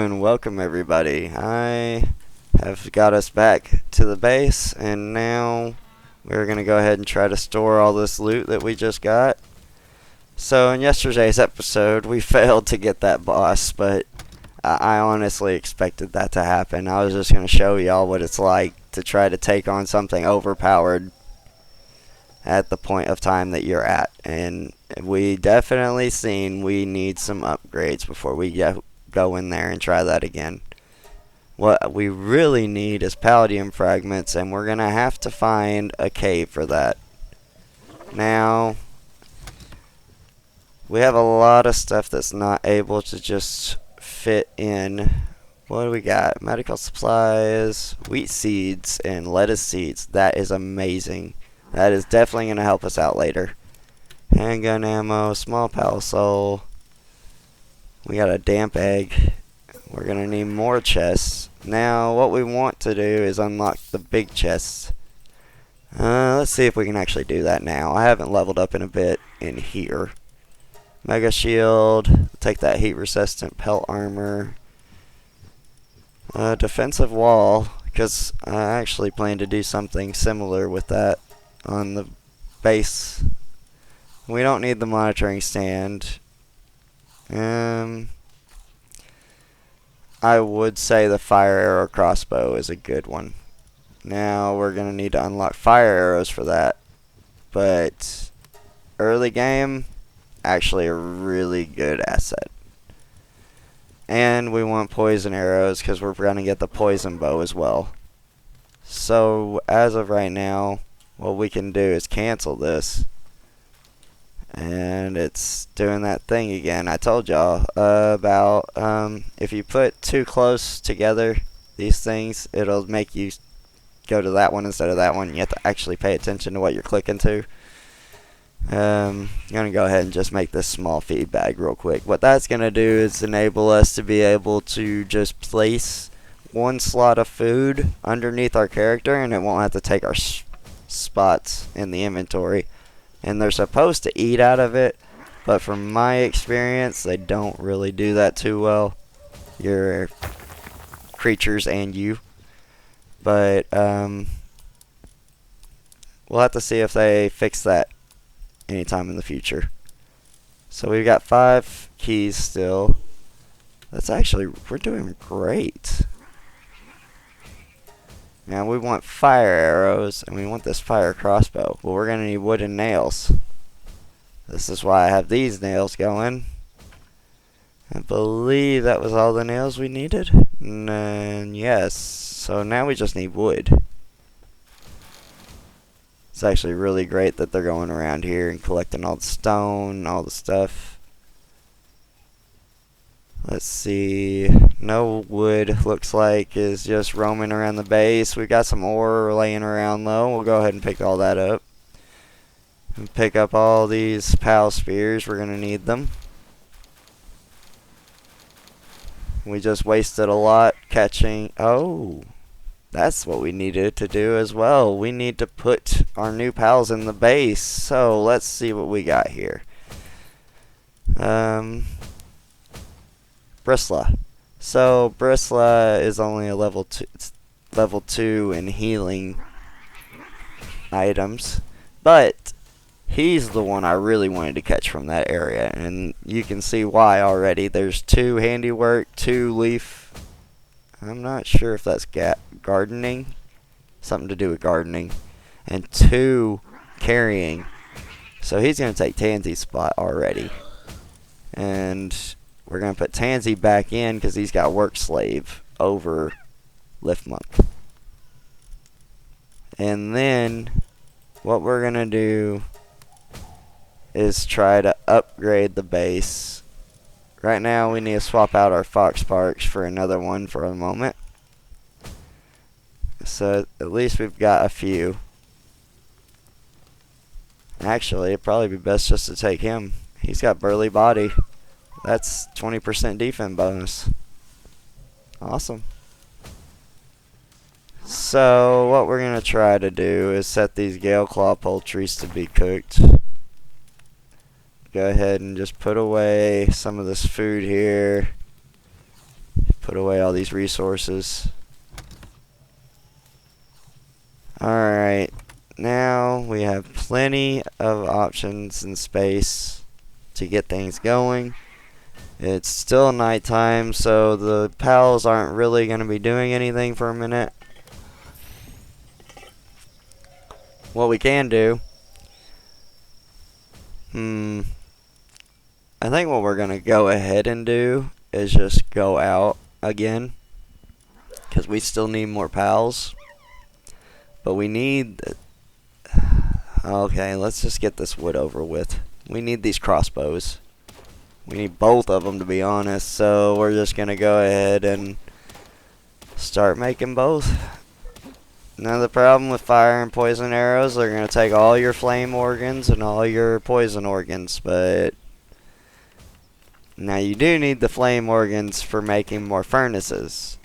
and welcome everybody. I have got us back to the base, and now we're going to go ahead and try to store all this loot that we just got. So in yesterday's episode, we failed to get that boss, but I honestly expected that to happen. I was just going to show y'all what it's like to try to take on something overpowered at the point of time that you're at. And we definitely seen we need some upgrades before we go in there and try that again. What we really need is palladium fragments, and we're going to have to find a cave for that. Now, we have a lot of stuff that's not able to just fit in. What do we got? Medical supplies, wheat seeds, and lettuce seeds. That is amazing. That is definitely going to help us out later. Handgun ammo, small palisol. We got a damp egg. We're going to need more chests. Now, what we want to do is unlock the big chests. Let's see if we can actually do that now. I haven't leveled up in a bit in here. Mega shield. Take that heat resistant pelt armor. Defensive wall, because I actually plan to do something similar with that on the base. We don't need the monitoring stand. I would say the fire arrow crossbow is a good one. Now we're going to need to unlock fire arrows for that. But early game, actually a really good asset. And we want poison arrows because we're going to get the poison bow as well. So as of right now, what we can do is cancel this. And it's doing that thing again. I told y'all about if you put two close together, these things, it'll make you go to that one instead of that one. You have to actually pay attention to what you're clicking to. I'm going to go ahead and just make this small feed bag real quick. What that's going to do is enable us to be able to just place one slot of food underneath our character, and it won't have to take our spots in the inventory. And they're supposed to eat out of it, but from my experience, they don't really do that too well. Your creatures and you. But we'll have to see if they fix that anytime in the future. So we've got 5 keys still. That's actually, we're doing great. Now we want fire arrows, and we want this fire crossbow. Well, we're going to need wooden nails. This is why I have these nails going. I believe that was all the nails we needed. And yes, so now we just need wood. It's actually really great that they're going around here and collecting all the stone and all the stuff. Let's see. No wood, looks like, is just roaming around the base. We've got some ore laying around low. We'll go ahead and pick all that up. And pick up all these pal spears. We're going to need them. We just wasted a lot catching. Oh, that's what we needed to do as well. We need to put our new pals in the base. So let's see what we got here. Brisla. So Brisla is only a level 2 in healing items, but he's the one I really wanted to catch from that area, and you can see why already. There's 2 handiwork, 2 leaf. I'm not sure if that's gardening, something to do with gardening, and 2 carrying. So he's going to take Tansy's spot already, and we're going to put Tansy back in because he's got work slave over lift monk. And then what we're going to do is try to upgrade the base. Right now we need to swap out our fox parks for another one for a moment. So at least we've got a few. Actually, it'd probably be best just to take him. He's got burly body. That's 20% defense bonus. Awesome. So what we're going to try to do is set these Gale Claw poultries to be cooked. Go ahead and just put away some of this food here. Put away all these resources. Alright, now we have plenty of options and space to get things going. It's still nighttime, so the pals aren't really going to be doing anything for a minute. What we can do, I think what we're going to go ahead and do is just go out again, because we still need more pals. But we need, okay, let's just get this wood over with. We need these crossbows. We need both of them, to be honest, so we're just going to go ahead and start making both. Now the problem with fire and poison arrows, they're going to take all your flame organs and all your poison organs, but now you do need the flame organs for making more furnaces.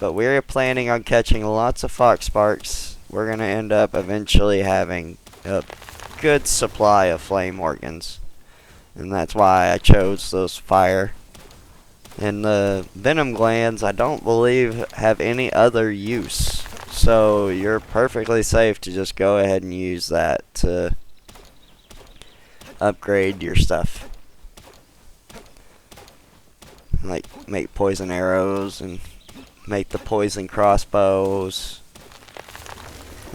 But we're planning on catching lots of fox sparks. We're going to end up eventually having a good supply of flame organs. And that's why I chose those fire. And the venom glands, I don't believe, have any other use. So you're perfectly safe to just go ahead and use that to upgrade your stuff. Like make poison arrows and make the poison crossbows.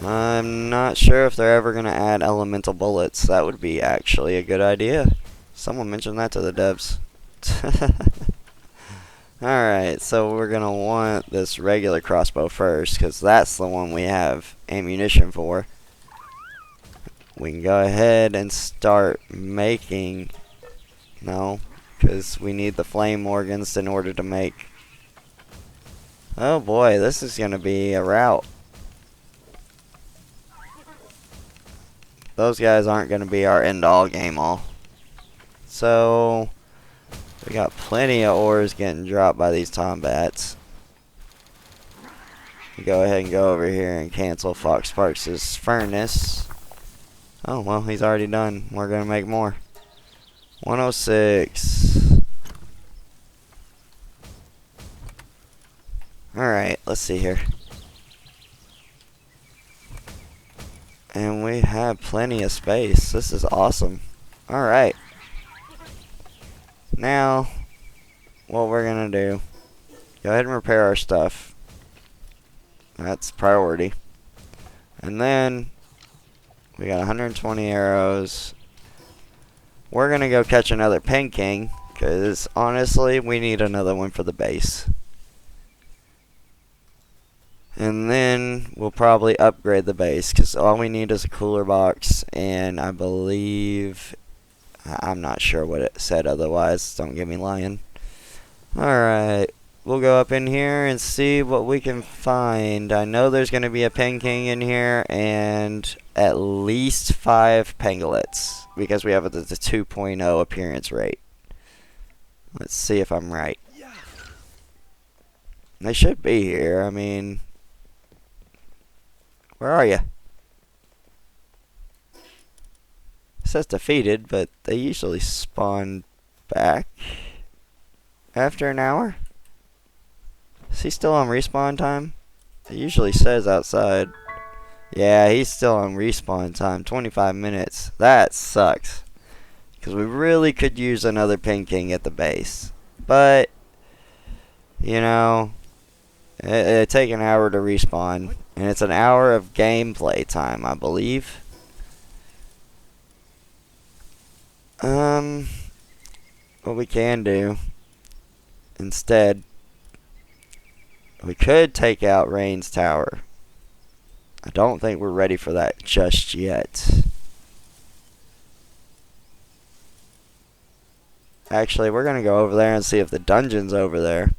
I'm not sure if they're ever going to add elemental bullets. That would be actually a good idea. Someone mentioned that to the devs. Alright, so we're going to want this regular crossbow first, because that's the one we have ammunition for. We can go ahead and start making... No, because we need the flame organs in order to make... Oh boy, this is going to be a route. Those guys aren't going to be our end-all game-all. So, we got plenty of ores getting dropped by these tombats. Go ahead and go over here and cancel Fox Sparks' furnace. Oh, well, he's already done. We're going to make more. 106. Alright, let's see here. And we have plenty of space. This is awesome. Alright. Now, what we're going to do, go ahead and repair our stuff. That's priority. And then, we got 120 arrows. We're going to go catch another Pen King, because honestly, we need another one for the base. And then, we'll probably upgrade the base, because all we need is a cooler box, and I believe... I'm not sure what it said otherwise, don't get me lying. Alright, we'll go up in here and see what we can find. I know there's going to be a Pen King in here, and at least 5 pangolets, because we have the 2.0 appearance rate. Let's see if I'm right. They should be here, I mean... Where are you? It says defeated, but they usually spawn back after an hour. Is he still on respawn time? It usually says outside. Yeah, he's still on respawn time. 25 minutes. That sucks. Because we really could use another Pen King at the base. But, you know, it take an hour to respawn. And it's an hour of gameplay time, I believe. What we can do instead, we could take out Rain's tower. I don't think we're ready for that just yet. Actually, we're gonna go over there and see if the dungeon's over there.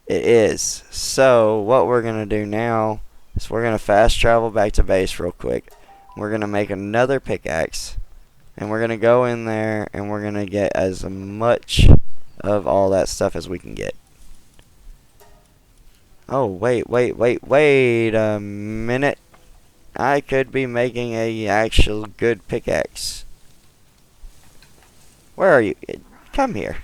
It is. So, what we're gonna do now is we're going to fast travel back to base real quick. We're going to make another pickaxe. And we're going to go in there and we're going to get as much of all that stuff as we can get. Oh, wait a minute. I could be making a actual good pickaxe. Where are you? Come here.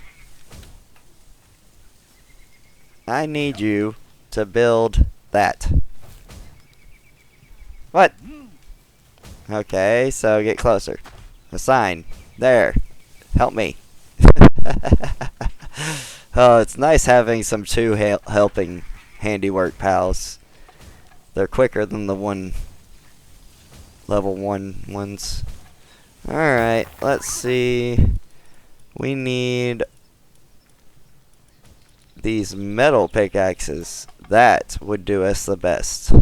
I need you to build that. What? Okay, so get closer. A sign. There. Help me. Oh, it's nice having some two helping handiwork pals. They're quicker than the level 1 ones. Alright, let's see. We need these metal pickaxes. That would do us the best.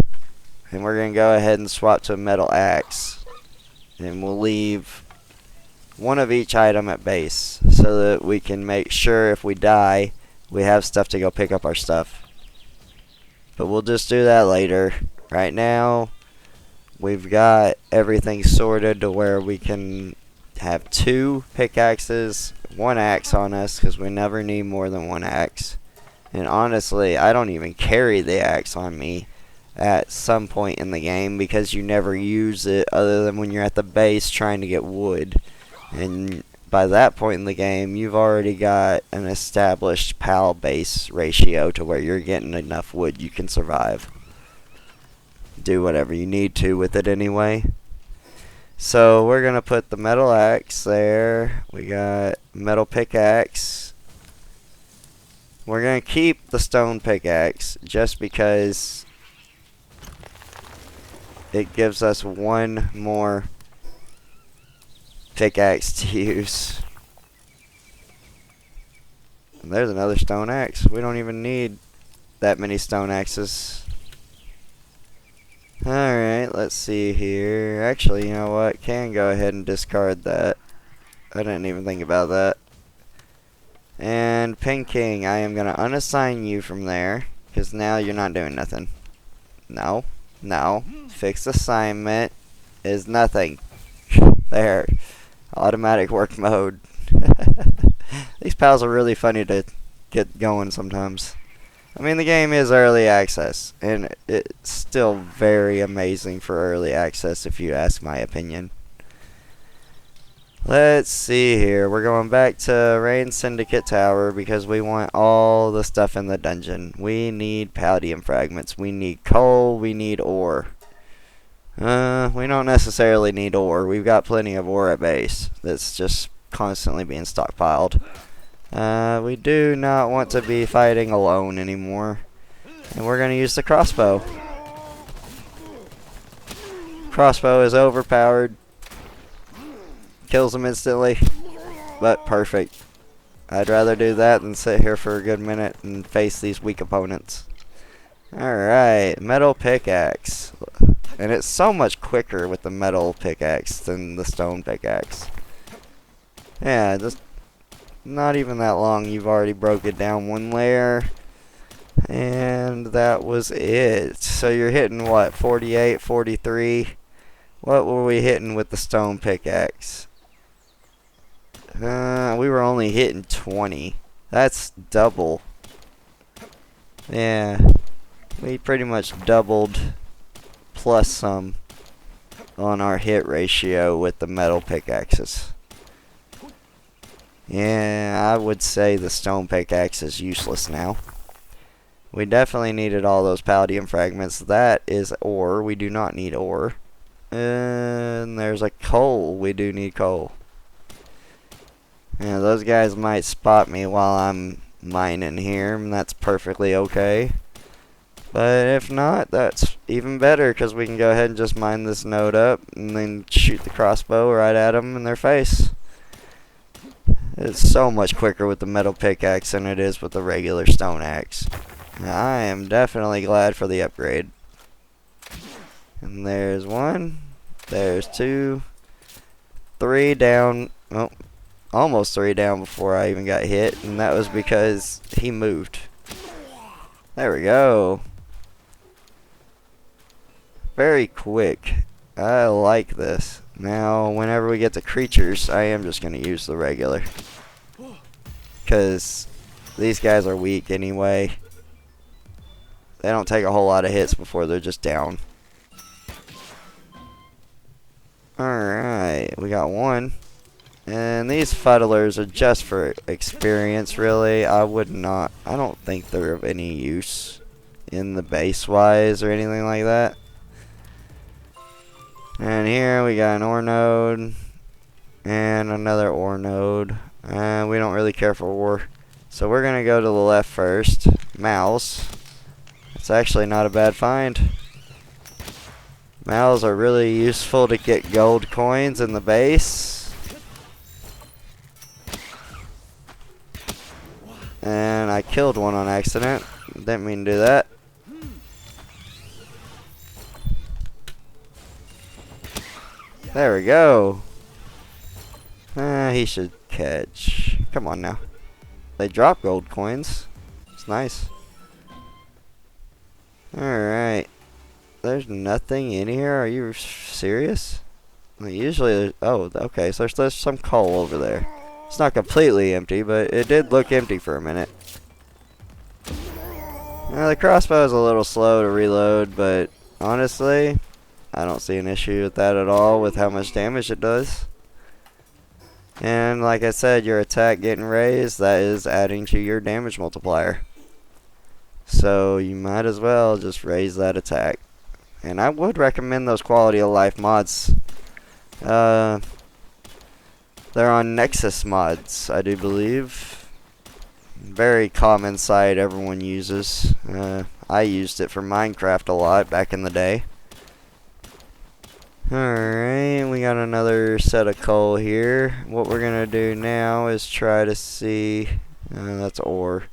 And we're going to go ahead and swap to a metal axe. And we'll leave one of each item at base so that we can make sure if we die, we have stuff to go pick up our stuff. But we'll just do that later. Right now, we've got everything sorted to where we can have 2 pickaxes, 1 axe on us, because we never need more than 1 axe. And honestly, I don't even carry the axe on me at some point in the game because you never use it other than when you're at the base trying to get wood. And by that point in the game, you've already got an established pal base ratio to where you're getting enough wood you can survive. Do whatever you need to with it anyway. So we're going to put the metal axe there. We got metal pickaxe. We're going to keep the stone pickaxe just because it gives us 1 more pickaxe to use. And there's another stone axe. We don't even need that many stone axes. Alright, let's see here. Actually, you know what? Can go ahead and discard that. I didn't even think about that. And Pin King, I am going to unassign you from there, because now you're not doing nothing. No. No. Fixed assignment is nothing. There. Automatic work mode. These pals are really funny to get going sometimes. I mean, the game is early access, and it's still very amazing for early access if you ask my opinion. Let's see here. We're going back to Rain Syndicate Tower because we want all the stuff in the dungeon. We need palladium fragments. We need coal. We need ore. We don't necessarily need ore. We've got plenty of ore at base that's just constantly being stockpiled. We do not want to be fighting alone anymore. And we're going to use the crossbow. Crossbow is overpowered. Kills them instantly. But perfect. I'd rather do that than sit here for a good minute and face these weak opponents. Alright, metal pickaxe. And it's so much quicker with the metal pickaxe than the stone pickaxe. Yeah, just not even that long. You've already broke it down 1 layer. And that was it. So you're hitting what? 48, 43? What were we hitting with the stone pickaxe? We were only hitting 20. That's double. Yeah. We pretty much doubled plus some on our hit ratio with the metal pickaxes. Yeah, I would say the stone pickaxe is useless now. We definitely needed all those palladium fragments. That is ore. We do not need ore. And there's a coal. We do need coal. Yeah, those guys might spot me while I'm mining here, and that's perfectly okay. But if not, that's even better, because we can go ahead and just mine this node up and then shoot the crossbow right at them in their face. It's so much quicker with the metal pickaxe than it is with the regular stone axe. I am definitely glad for the upgrade. And there's 1. There's 2. 3 down. Oh, almost 3 down before I even got hit. And that was because he moved. There we go. Very quick. I like this. Now, whenever we get to creatures, I am just going to use the regular. Because these guys are weak anyway. They don't take a whole lot of hits before they're just down. Alright, we got 1. And these fuddlers are just for experience, really. I don't think they're of any use in the base-wise or anything like that. And here we got an ore node and another ore node. And we don't really care for ore. So we're going to go to the left first. Mouse. It's actually not a bad find. Mouse are really useful to get gold coins in the base. And I killed one on accident. Didn't mean to do that. There we go. He should catch. Come on now. They drop gold coins. It's nice. Alright. There's nothing in here? Are you serious? Usually, oh, okay, so there's some coal over there. It's not completely empty, but it did look empty for a minute. The crossbow is a little slow to reload, but honestly, I don't see an issue with that at all with how much damage it does. And like I said, your attack getting raised, that is adding to your damage multiplier. So you might as well just raise that attack. And I would recommend those quality of life mods. They're on Nexus mods, I do believe. Very common site everyone uses. I used it for Minecraft a lot back in the day. Alright, we got another set of coal here. What we're going to do now is try to see... that's ore.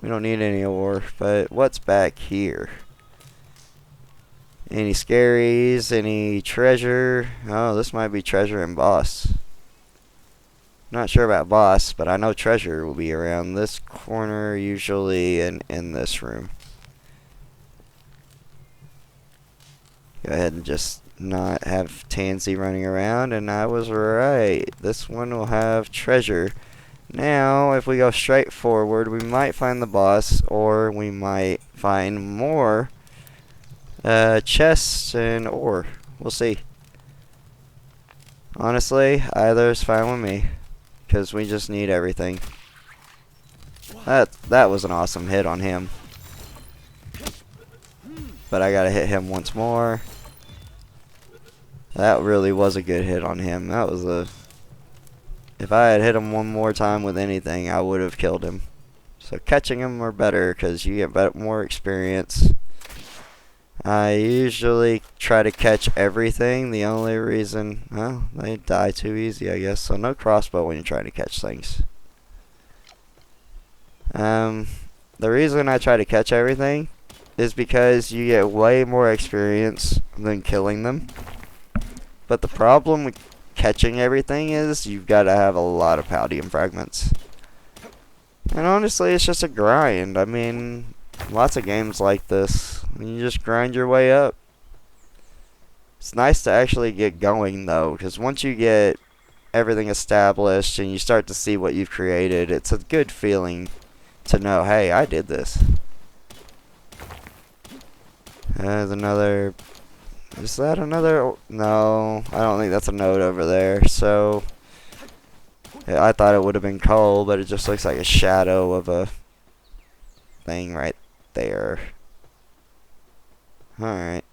We don't need any ore, but what's back here? Any scaries? Any treasure? Oh, this might be treasure and boss. Not sure about boss, but I know treasure will be around this corner usually and in this room. Go ahead and just not have Tansy running around, and I was right. This one will have treasure. Now, if we go straight forward, we might find the boss, or we might find more chests and ore. We'll see. Honestly, either is fine with me, because we just need everything. That was an awesome hit on him. But I gotta hit him once more. That really was a good hit on him. That was a... If I had hit him one more time with anything, I would have killed him. So catching him are better because you get more experience. I usually try to catch everything. The only reason... Well, they die too easy, I guess. So no crossbow when you're trying to catch things. The reason I try to catch everything is because you get way more experience than killing them. But the problem with catching everything is you've got to have a lot of Paldium fragments. And honestly, it's just a grind. I mean, lots of games like this, you just grind your way up. It's nice to actually get going though, because once you get everything established and you start to see what you've created, it's a good feeling to know, hey, I did this. There's another... Is that another... No, I don't think that's a node over there. So, yeah, I thought it would have been coal, but it just looks like a shadow of a thing right there. Alright.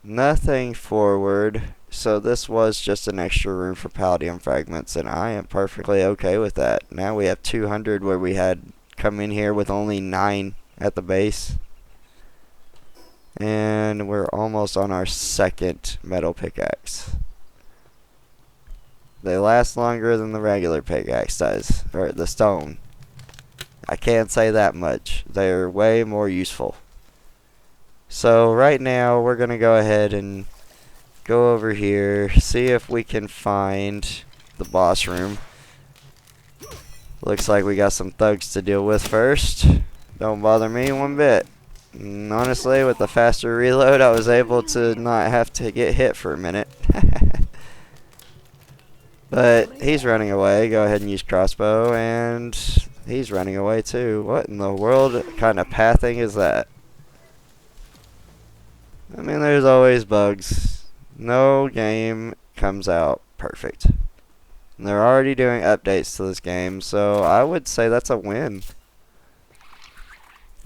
Nothing forward. So this was just an extra room for Paldium fragments, and I am perfectly okay with that. Now we have 200 where we had come in here with only 9 at the base. And we're almost on our second metal pickaxe. They last longer than the regular pickaxe does, or the stone. I can't say that much. They're way more useful. So right now we're going to go ahead and go over here, see if we can find the boss room. Looks like we got some thugs to deal with first. Don't bother me one bit. And honestly, with the faster reload, I was able to not have to get hit for a minute. But he's running away. Go ahead and use crossbow, and he's running away too. What in the world kind of pathing is that? I mean, there's always bugs. No game comes out perfect. And they're already doing updates to this game, so I would say that's a win.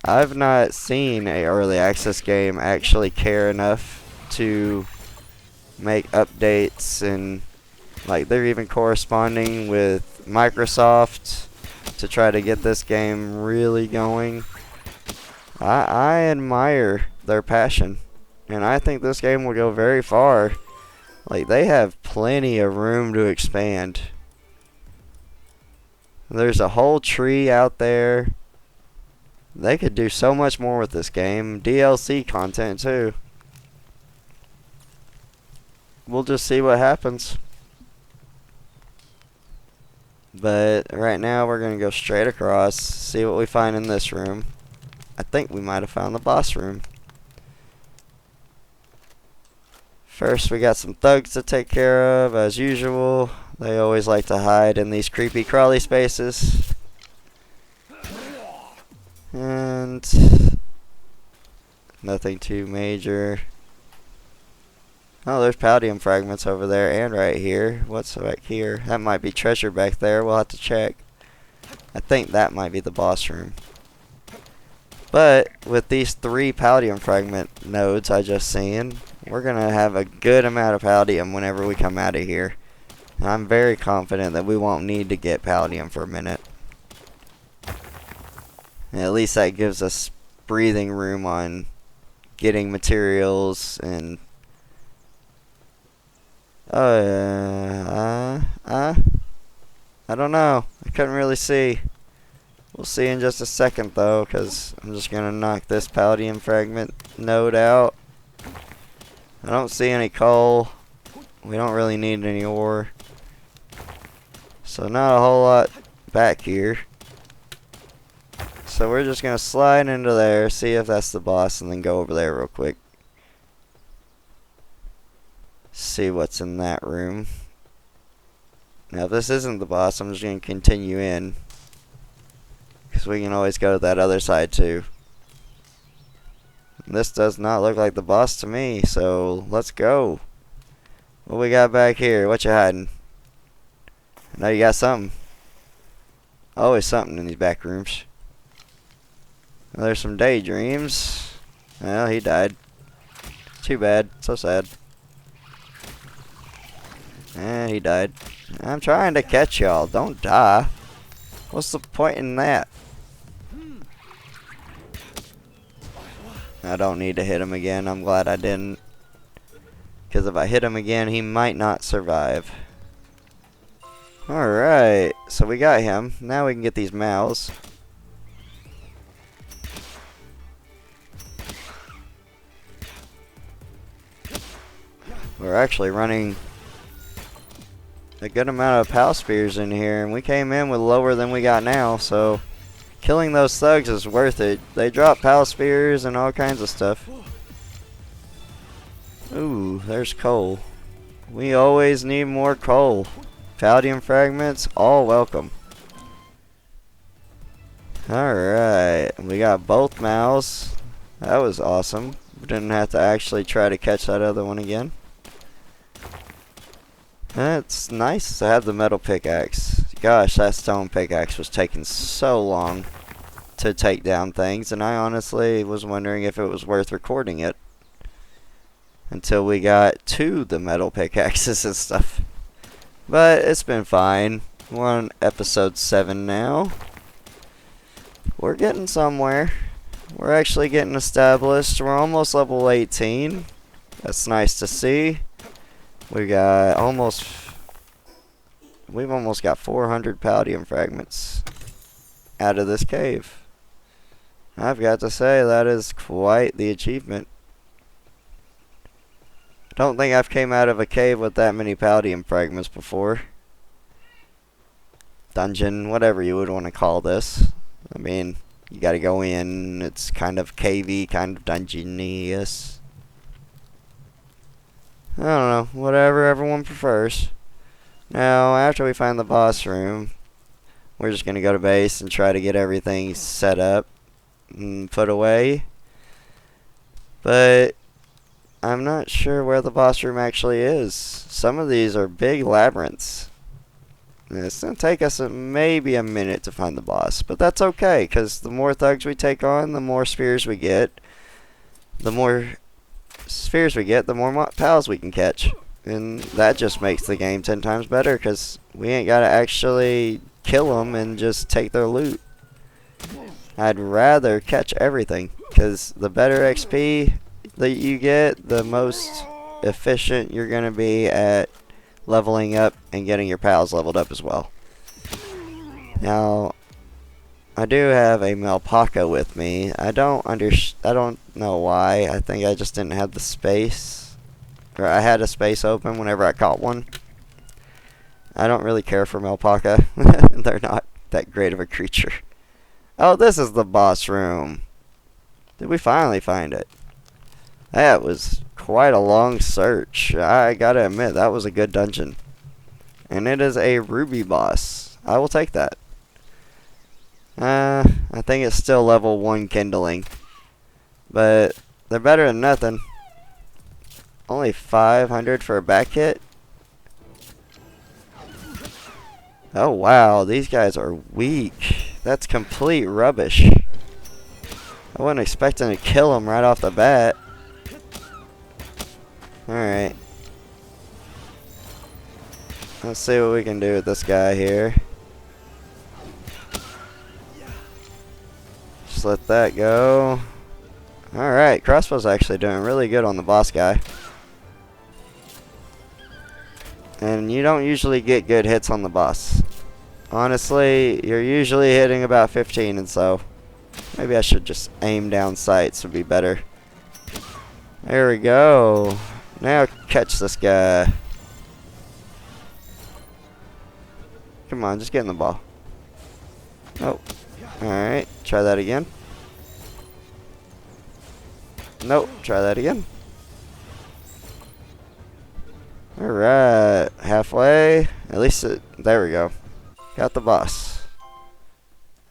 I've not seen a early access game actually care enough to make updates, and like they're even corresponding with Microsoft to try to get this game really going. I admire their passion, and I think this game will go very far. Like, they have plenty of room to expand. There's a whole tree out there. They could do so much more with this game. DLC content too. We'll just see what happens. But right now we're going to go straight across, see what we find in this room. I think we might have found the boss room. First, we got some thugs to take care of, as usual. They always like to hide in these creepy crawly spaces. And nothing too major. Oh, there's Paldium fragments over there and right here. What's back here? That might be treasure back there. We'll have to check. I think that might be the boss room. But with these 3 Paldium fragment nodes I just seen, we're going to have a good amount of Paldium whenever we come out of here. And I'm very confident that we won't need to get Paldium for a minute. And at least that gives us breathing room on getting materials and... I don't know. I couldn't really see. We'll see in just a second though, because I'm just going to knock this Paldium fragment node out. I don't see any coal. We don't really need any ore. So not a whole lot back here. So we're just going to slide into there, see if that's the boss, and then go over there real quick. See what's in that room. Now if this isn't the boss, I'm just going to continue in, because we can always go to that other side too. This does not look like the boss to me, so let's go. What we got back here? What you hiding? I know you got something. Always something in these back rooms. Well, there's some daydreams. Well, he died. Too bad. So sad. And he died. I'm trying to catch y'all. Don't die. What's the point in that? I don't need to hit him again. I'm glad I didn't. Because if I hit him again, he might not survive. Alright. So we got him. Now we can get these mouths. We're actually running a good amount of PAL spears in here, and we came in with lower than we got now, so killing those thugs is worth it. They drop PAL spears and all kinds of stuff. Ooh, there's coal. We always need more coal. Paldium fragments, all welcome. Alright, we got both mouths. That was awesome. We didn't have to actually try to catch that other one again. It's nice to have the metal pickaxe. Gosh, that stone pickaxe was taking so long to take down things, and I honestly was wondering if it was worth recording it until we got to the metal pickaxes and stuff. But it's been fine. We're on episode 7 now. We're getting somewhere. We're actually getting established. We're almost level 18. That's nice to see. We've almost got 400 Paldium fragments out of this cave. I've got to say, that is quite the achievement. I don't think I've came out of a cave with that many Paldium fragments before. Dungeon, whatever you would want to call this. I mean, you gotta go in, it's kind of cavey, kind of dungeony-ish. I don't know, whatever everyone prefers. Now, after we find the boss room, we're just going to go to base and try to get everything set up and put away. But I'm not sure where the boss room actually is. Some of these are big labyrinths. And it's going to take us maybe a minute to find the boss. But that's okay, because the more thugs we take on, the more spheres we get. The more spheres we get, the more pals we can catch. And that just makes the game 10 times better, because we ain't got to actually kill them and just take their loot. I'd rather catch everything, because the better XP that you get, the most efficient you're going to be at leveling up and getting your pals leveled up as well. Now, I do have a Melpaka with me. I don't know why. I think I just didn't have the space. Or I had a space open whenever I caught one. I don't really care for Melpaka. They're not that great of a creature. Oh, this is the boss room. Did we finally find it? That was quite a long search. I gotta admit, that was a good dungeon. And it is a ruby boss. I will take that. I think it's still level 1 kindling. But they're better than nothing. Only 500 for a back hit? Oh wow, these guys are weak. That's complete rubbish. I wasn't expecting to kill him right off the bat. Alright. Let's see what we can do with this guy here. Just let that go. Alright, Crossbow's actually doing really good on the boss guy. And you don't usually get good hits on the boss. Honestly, you're usually hitting about 15, and so maybe I should just aim down sights would be better. There we go. Now catch this guy. Come on, just get in the ball. Nope. Alright, try that again. Nope, try that again. Alright, halfway. At least there we go. Got the boss.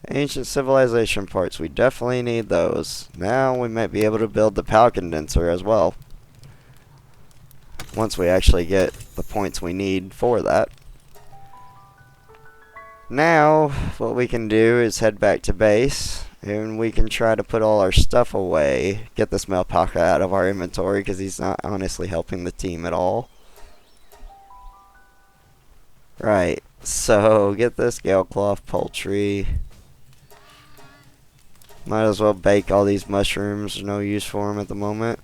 Ancient civilization parts, we definitely need those. Now we might be able to build the PAL condenser as well. Once we actually get the points we need for that. Now, what we can do is head back to base, and we can try to put all our stuff away. Get this Melpaka out of our inventory, because he's not honestly helping the team at all. Right, so get this Galecloth poultry. Might as well bake all these mushrooms. No use for them at the moment.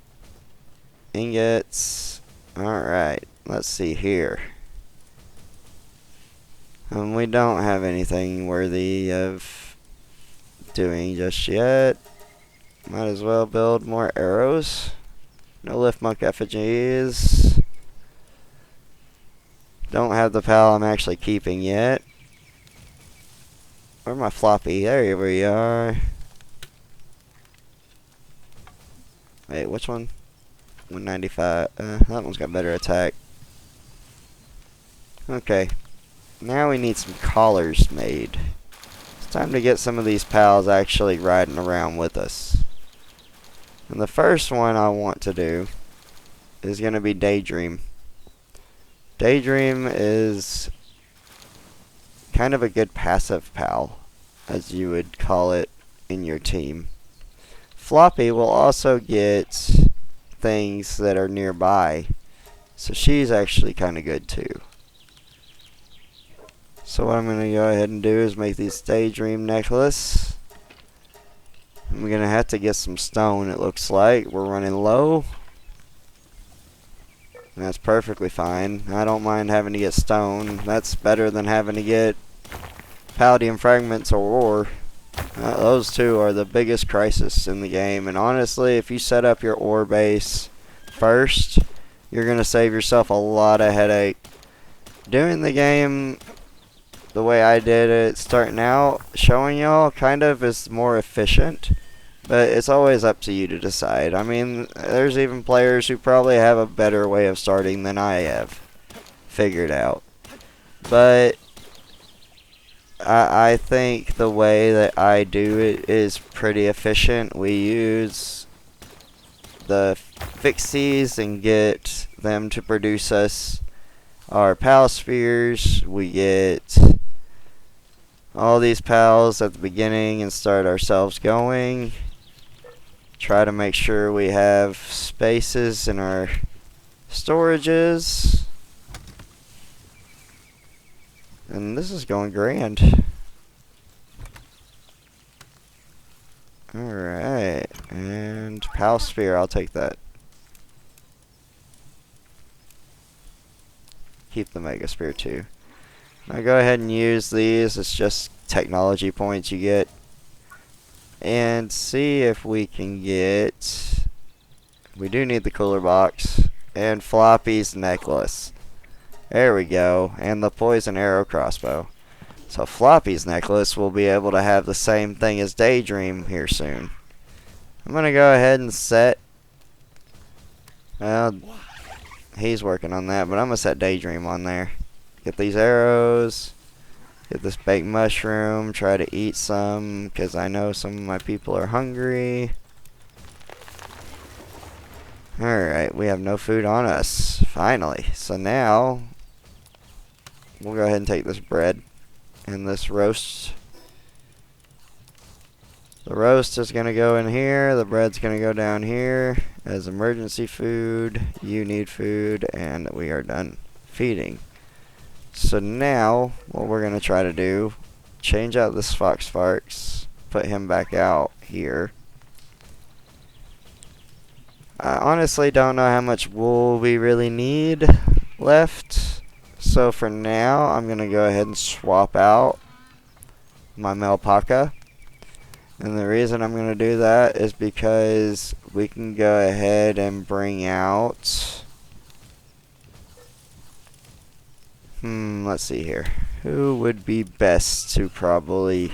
Ingots. Alright, let's see here. We don't have anything worthy of doing just yet. Might as well build more arrows. No lift monk effigies. Don't have the PAL I'm actually keeping yet. Where's my floppy? There we are. Wait, which one? 195. That one's got better attack. Okay. Now we need some collars made. It's time to get some of these pals actually riding around with us. And the first one I want to do is going to be Daydream. Daydream is kind of a good passive pal, as you would call it in your team. Floppy will also get things that are nearby, so she's actually kind of good too. So what I'm going to go ahead and do is make these Daydream necklace. I'm going to have to get some stone, it looks like. We're running low. And that's perfectly fine. I don't mind having to get stone. That's better than having to get Palladium fragments or ore. Those two are the biggest crisis in the game. And honestly, if you set up your ore base first, you're going to save yourself a lot of headache. Doing the game the way I did it starting out, showing y'all, kind of is more efficient. But it's always up to you to decide. I mean, there's even players who probably have a better way of starting than I have figured out. But I think the way that I do it is pretty efficient. We use the Fixies and get them to produce us our pal spheres. We get all these pals at the beginning and start ourselves going. Try to make sure we have spaces in our storages. And this is going grand. Alright, and pal sphere, I'll take that. Keep the mega spear too. Now go ahead and use these. It's just technology points you get. And see if we can get... We do need the cooler box. And Floppy's necklace. There we go. And the poison arrow crossbow. So Floppy's necklace will be able to have the same thing as Daydream here soon. I'm going to go ahead and set... Well, he's working on that, but I'm going to set Daydream on there. Get these arrows. Get this baked mushroom. Try to eat some, because I know some of my people are hungry. Alright, we have no food on us. Finally. So now, we'll go ahead and take this bread and this roast. The roast is going to go in here. The bread's going to go down here as emergency food. You need food, and we are done feeding. So now, what we're going to try to do, change out this Fox Sparks, put him back out here. I honestly don't know how much wool we really need left. So for now, I'm going to go ahead and swap out my Melpaca. And the reason I'm going to do that is because we can go ahead and bring out... let's see here. Who would be best to probably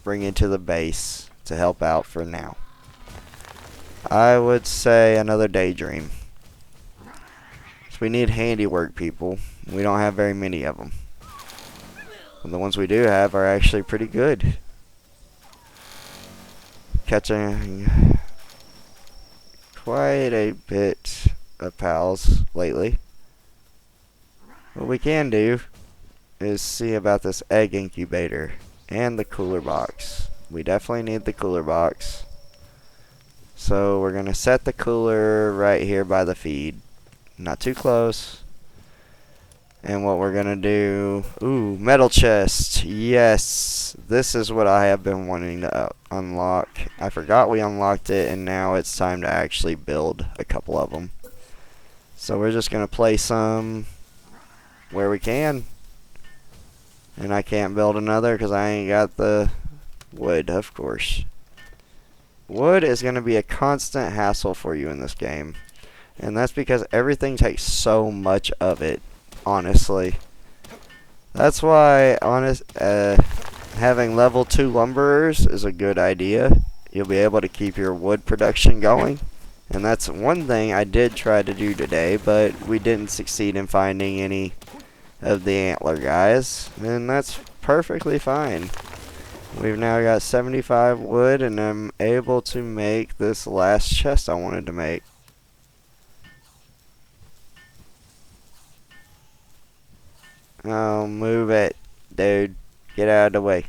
bring into the base to help out for now? I would say another Daydream. So we need handiwork people. We don't have very many of them. And the ones we do have are actually pretty good. Catching quite a bit of pals lately. What we can do is see about this egg incubator and the cooler box. We definitely need the cooler box. So we're going to set the cooler right here by the feed. Not too close. And what we're going to do... Ooh, metal chest. Yes. This is what I have been wanting to unlock. I forgot we unlocked it, and now it's time to actually build a couple of them. So we're just going to place some where we can. And I can't build another because I ain't got the wood, of course. Wood is going to be a constant hassle for you in this game. And that's because everything takes so much of it, honestly. That's why having level 2 lumberers is a good idea. You'll be able to keep your wood production going. And that's one thing I did try to do today, but we didn't succeed in finding any of the antler guys. And that's perfectly fine. We've now got 75 wood, and I'm able to make this last chest I wanted to make. Oh, move it, dude. Get out of the way.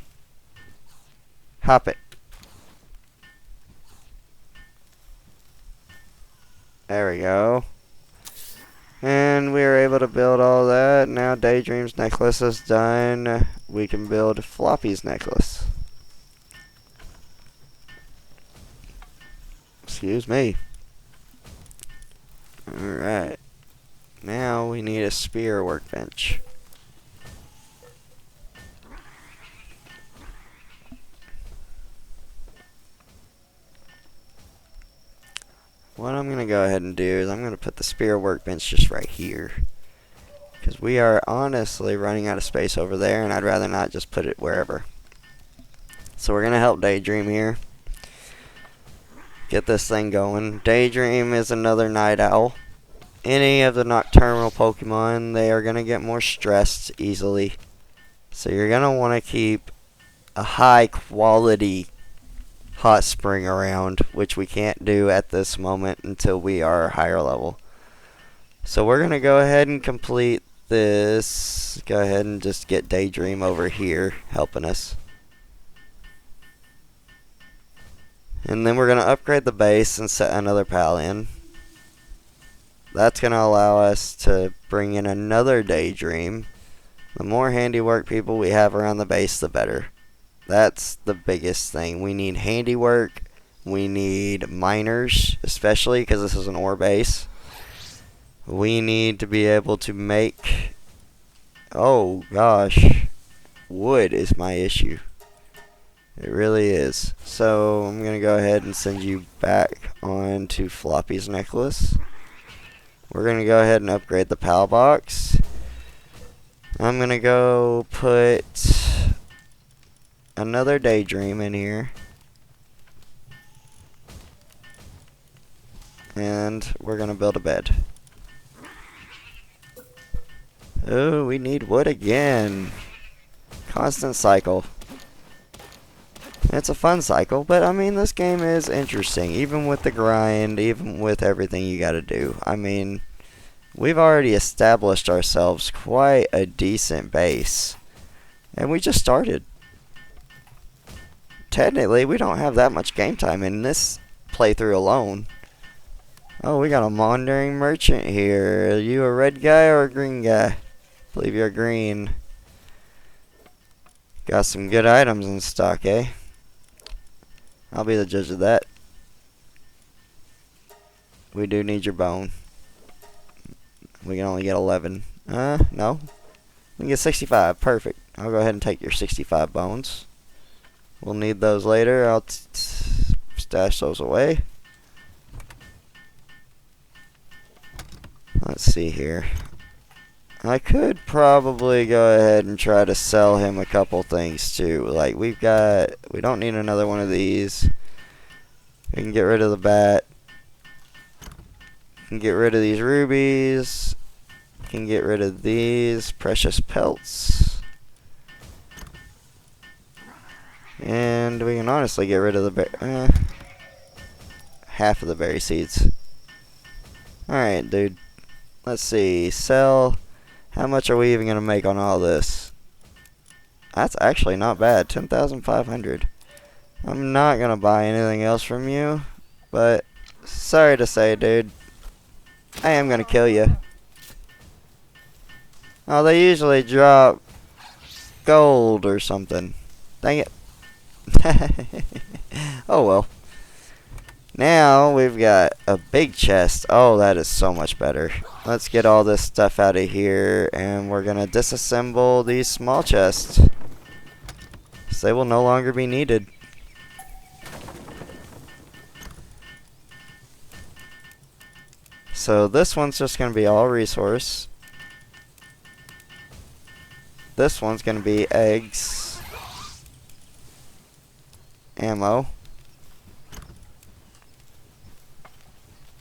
Hop it. There we go. And we are able to build all that. Now Daydream's necklace is done. We can build Floppy's necklace. Excuse me. Alright. Now we need a spear workbench. What I'm going to go ahead and do is I'm going to put the spear workbench just right here. Because we are honestly running out of space over there, and I'd rather not just put it wherever. So we're going to help Daydream here. Get this thing going. Daydream is another night owl. Any of the nocturnal Pokemon, they are going to get more stressed easily. So you're going to want to keep a high quality hot spring around, which we can't do at this moment until we are higher level. So we're going to go ahead and complete this. Go ahead and just get Daydream over here helping us. And then we're going to upgrade the base and set another pal in. That's going to allow us to bring in another Daydream. The more handiwork people we have around the base, the better. That's the biggest thing. We need handiwork. We need miners, especially because this is an ore base. We need to be able to make... Oh, gosh. Wood is my issue. It really is. So, I'm going to go ahead and send you back on to Floppy's necklace. We're going to go ahead and upgrade the PAL box. I'm going to go put another Daydream in here. And we're going to build a bed. Oh, we need wood again. Constant cycle. It's a fun cycle, but I mean, this game is interesting. Even with the grind, even with everything you gotta do. I mean, we've already established ourselves quite a decent base. And we just started. Technically, we don't have that much game time in this playthrough alone. Oh, we got a wandering merchant here. Are you a red guy or a green guy? I believe you're green. Got some good items in stock, eh? I'll be the judge of that. We do need your bone. We can only get 11. No. We can get 65. Perfect. I'll go ahead and take your 65 bones. We'll need those later. I'll stash those away. Let's see here. I could probably go ahead and try to sell him a couple things too. Like we don't need another one of these. We can get rid of the bat. We can get rid of these rubies. We can get rid of these precious pelts. And we can honestly get rid of the half of the berry seeds. Alright, dude. Let's see. Sell. How much are we even going to make on all this? That's actually not bad. 10,500. I'm not going to buy anything else from you. But, sorry to say, dude. I am going to kill you. Oh, they usually drop gold or something. Dang it. Oh, well. Now we've got a big chest. Oh, that is so much better. Let's get all this stuff out of here, and we're going to disassemble these small chests. So they will no longer be needed. So this one's just going to be all resource. This one's going to be eggs. Ammo.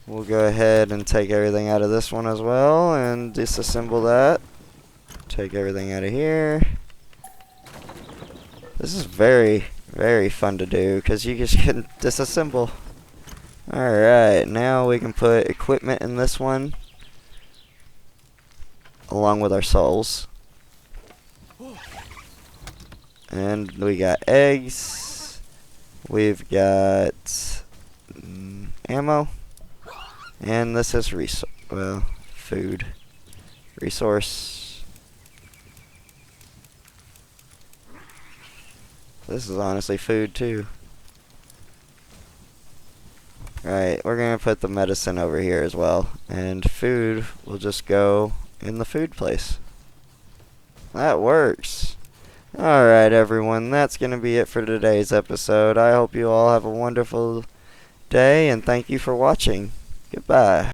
We'll go ahead and take everything out of this one as well and disassemble that. Take everything out of here. This is very, very fun to do because you just can disassemble. Alright, now we can put equipment in this one along with our souls. And we got eggs. We've got ammo. And this is food. Resource. This is honestly food too. Alright, we're gonna put the medicine over here as well. And food will just go in the food place. That works. Alright everyone, that's gonna be it for today's episode. I hope you all have a wonderful day and thank you for watching. Goodbye.